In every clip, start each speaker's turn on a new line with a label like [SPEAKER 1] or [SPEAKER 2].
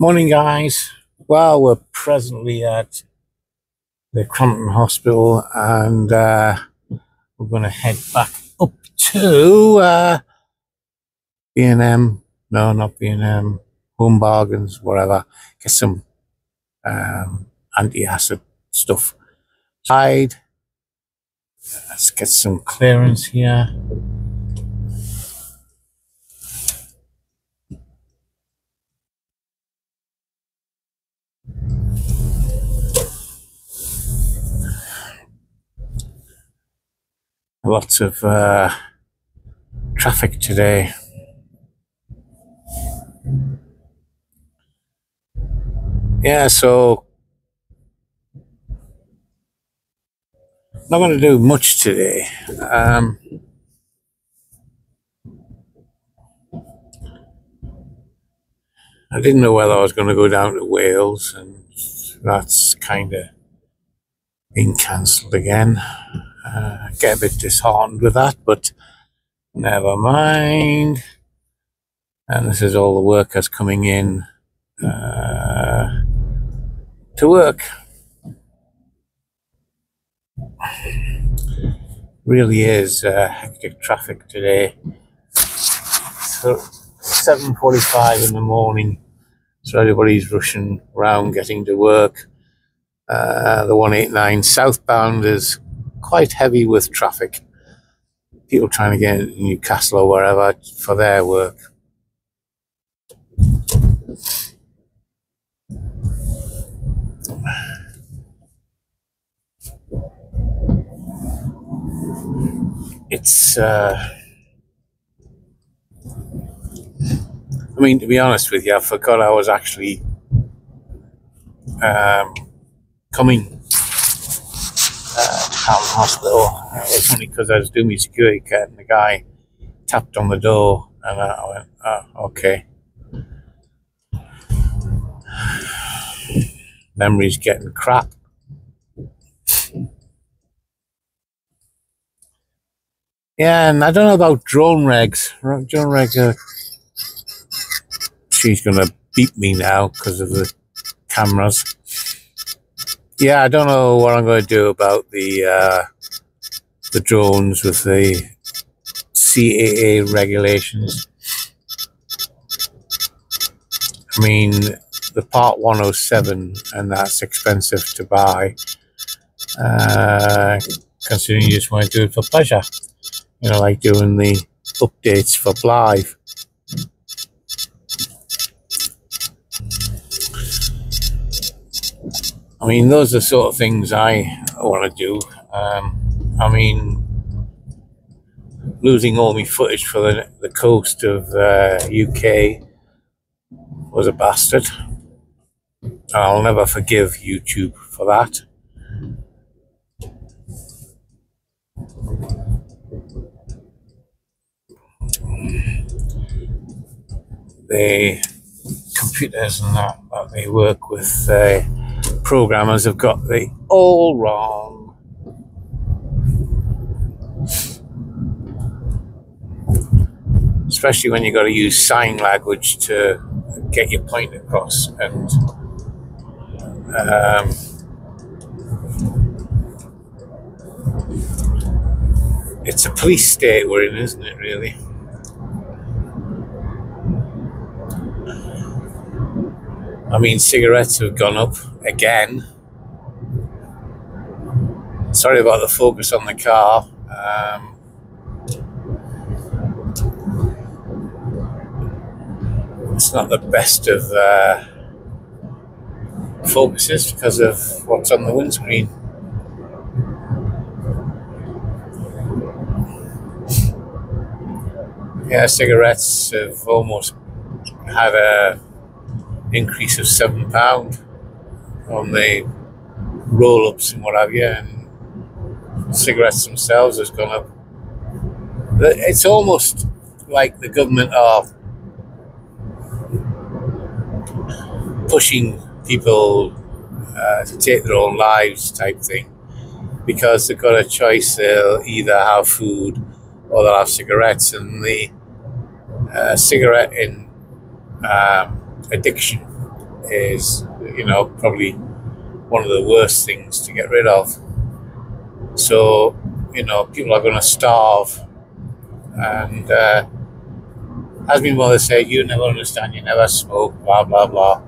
[SPEAKER 1] Morning, guys. Well, we're presently at the Cramlington Hospital, and we're going to head back up to B&M. No, not B&M. Home Bargains, whatever. Get some anti-acid stuff. Let's get some clearance here. Lots of traffic today. Yeah, so not going to do much today. I didn't know whether I was going to go down to Wales, and that's kind of been cancelled again. Get a bit disheartened with that, but never mind. And this is all the workers coming in to work. Really is hectic traffic today. So 7:45 in the morning, so everybody's rushing around getting to work. The 189 southbound is quite heavy with traffic. People trying to get into Newcastle or wherever for their work. It's I mean, to be honest with you, I forgot I was actually coming to Cramlington Hospital. It was only because I was doing my security card and the guy tapped on the door, and I went, "Oh, okay." Memory's getting crap. Yeah, and I don't know about drone regs. Drone regs she's going to beat me now because of the cameras. Yeah, I don't know what I'm going to do about the drones with the CAA regulations. I mean, the Part 107, and that's expensive to buy, considering you just want to do it for pleasure. You know, like doing the updates for Blythe. I mean, those are the sort of things I want to do. I mean, losing all my footage for the coast of UK was a bastard. And I'll never forgive YouTube for that. The computers and that they work with, programmers have got the all wrong. Especially when you've got to use sign language to get your point across. And it's a police state we're in, isn't it, really? I mean, cigarettes have gone up again. Sorry about the focus on the car. It's not the best of focuses because of what's on the windscreen. Yeah, cigarettes have almost had a increase of £7 on the roll-ups and what have you, and cigarettes themselves has gone up. It's almost like the government are pushing people to take their own lives type thing, because they've got a choice. They'll either have food or they'll have cigarettes, and the cigarette in addiction is, probably one of the worst things to get rid of. So, people are going to starve. And as my mother said, you never understand, you never smoke, blah, blah, blah.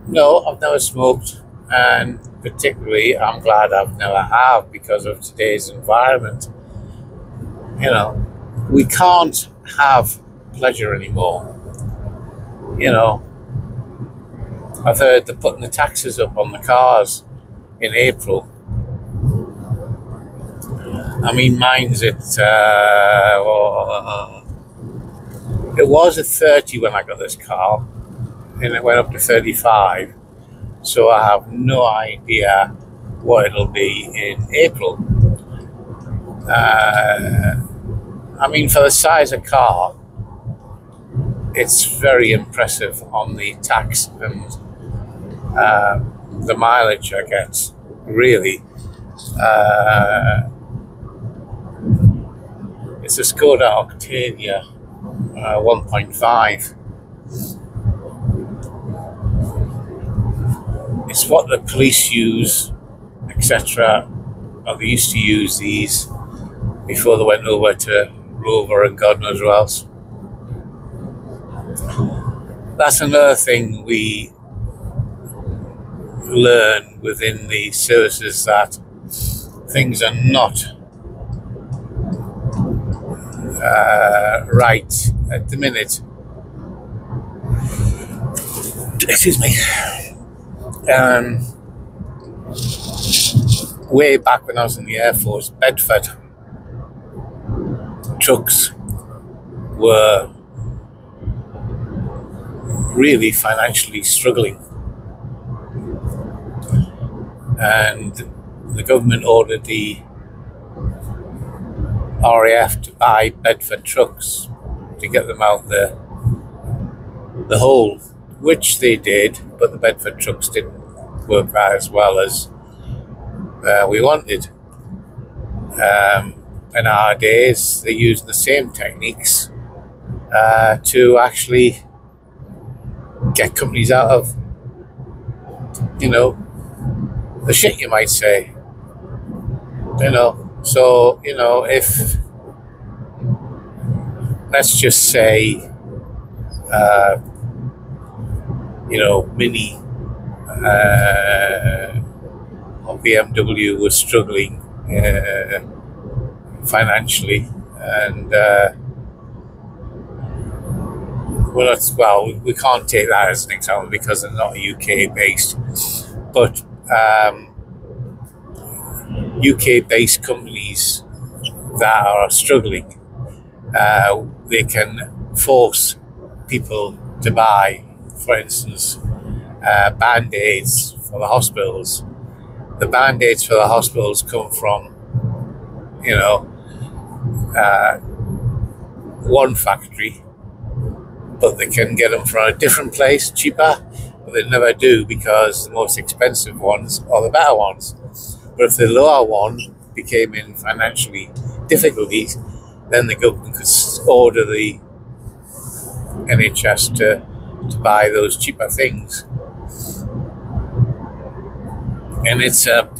[SPEAKER 1] No, I've never smoked. And particularly, I'm glad I've never have because of today's environment. We can't have pleasure anymore. I've heard they're putting the taxes up on the cars in April. I mean, mine's it was at 30 when I got this car, and it went up to 35. So I have no idea what it'll be in April. I mean, for the size of car, it's very impressive on the tax and the mileage I get, really. It's a Skoda Octavia 1.5. It's what the police use, etc. Or they used to use these before they went over to Rover and God knows who else. That's another thing we learn within the services, that things are not right at the minute. Excuse me. Way back when I was in the Air Force, Bedford trucks were really financially struggling, and the government ordered the RAF to buy Bedford trucks to get them out the hole, which they did, but the Bedford trucks didn't work out as well as we wanted. In our days, they used the same techniques to actually get companies out of, the shit, you might say. So, if, let's just say, Mini or BMW was struggling financially, and we can't take that as an example because they're not UK based, but UK based companies that are struggling, they can force people to buy, for instance, Band-Aids for the hospitals. The Band-Aids for the hospitals come from, one factory, but they can get them from a different place cheaper, but they never do because the most expensive ones are the better ones. But if the lower one became in financially difficulties, then the government could order the NHS to buy those cheaper things. And it's a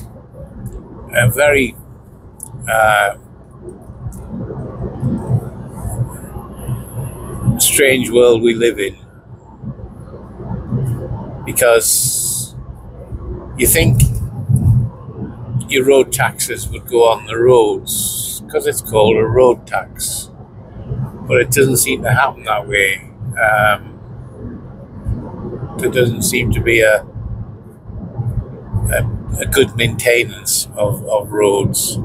[SPEAKER 1] very strange world we live in, because you think your road taxes would go on the roads because it's called a road tax, but it doesn't seem to happen that way. There doesn't seem to be a good maintenance of roads.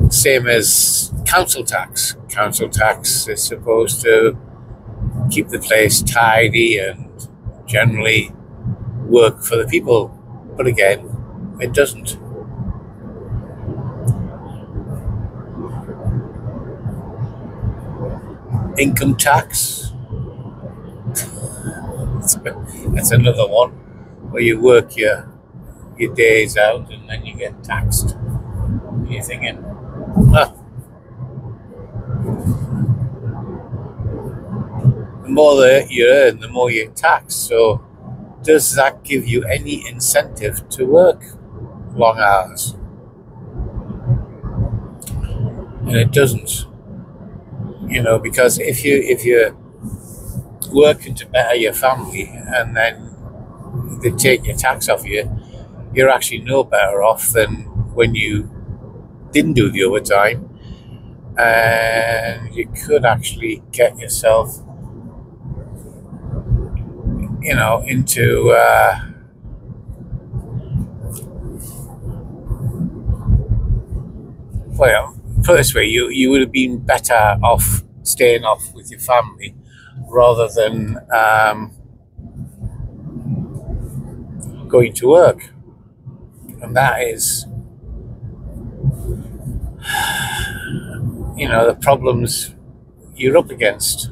[SPEAKER 1] Same as council tax. Council tax is supposed to keep the place tidy and generally work for the people, but again, it doesn't. Income tax, that's another one where you work your days out and then you get taxed. You're thinking, more that you earn, the more you tax. So does that give you any incentive to work long hours? And it doesn't, because if you're working to better your family and then they take your tax off you, you're actually no better off than when you didn't do the overtime, and you could actually get yourself, into well, put it this way, you would have been better off staying off with your family rather than going to work. And that is, the problems you're up against.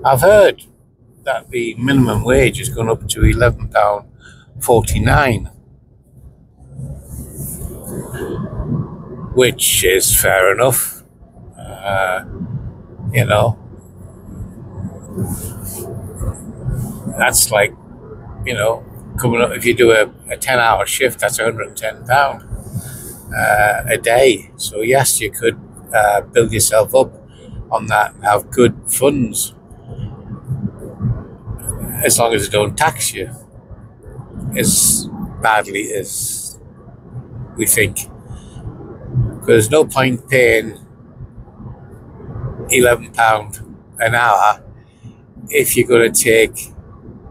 [SPEAKER 1] I've heard that the minimum wage has gone up to £11.49, which is fair enough. That's like, coming up, if you do a 10-hour shift, that's £110 a day. So yes, you could build yourself up on that and have good funds, as long as they don't tax you as badly as we think. Because there's no point paying £11 an hour if you're going to take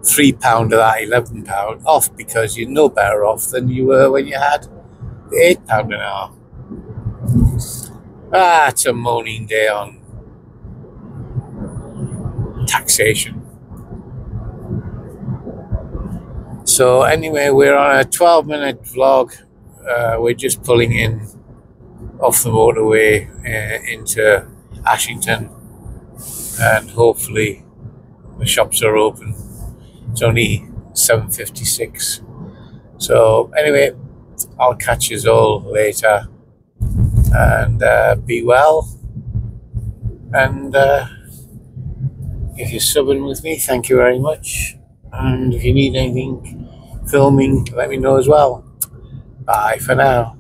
[SPEAKER 1] £3 of that £11 off, because you're no better off than you were when you had the £8 an hour. It's a moaning day on taxation. So anyway, we're on a 12-minute vlog. We're just pulling in off the motorway into Ashington, and hopefully the shops are open. It's only 7:56. So anyway, I'll catch you all later, and be well. And if you're subbing with me, thank you very much. And if you need anything filming, let me know as well. Bye for now.